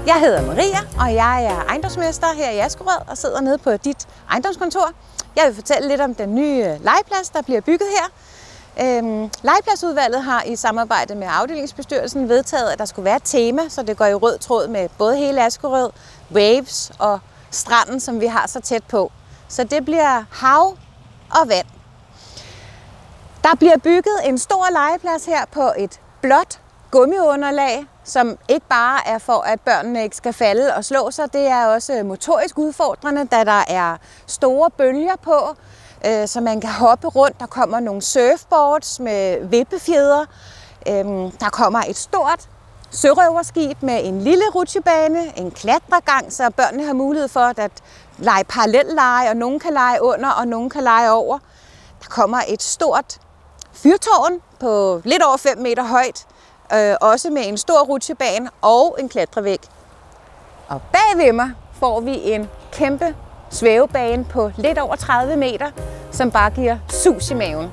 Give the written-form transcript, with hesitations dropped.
Jeg hedder Maria, og jeg er ejendomsmester her i Askerød og sidder nede på dit ejendomskontor. Jeg vil fortælle lidt om den nye legeplads, der bliver bygget her. Legepladsudvalget har i samarbejde med afdelingsbestyrelsen vedtaget, at der skulle være et tema, så det går i rød tråd med både hele Askerød, Waves og stranden, som vi har så tæt på. Så det bliver hav og vand. Der bliver bygget en stor legeplads her på et blåt gummiunderlag, som ikke bare er for, at børnene ikke skal falde og slå sig. Det er også motorisk udfordrende, da der er store bølger på, så man kan hoppe rundt. Der kommer nogle surfboards med vippefjeder. Der kommer et stort sørøverskib med en lille rutsjebane, en klatregang, så børnene har mulighed for at lege parallelleje, og nogen kan lege under, og nogen kan lege over. Der kommer et stort fyrtårn på lidt over 5 meter højt, også med en stor rutsjebane og en klatrevæg. Og bagved mig får vi en kæmpe svævebane på lidt over 30 meter, som bare giver sus i maven.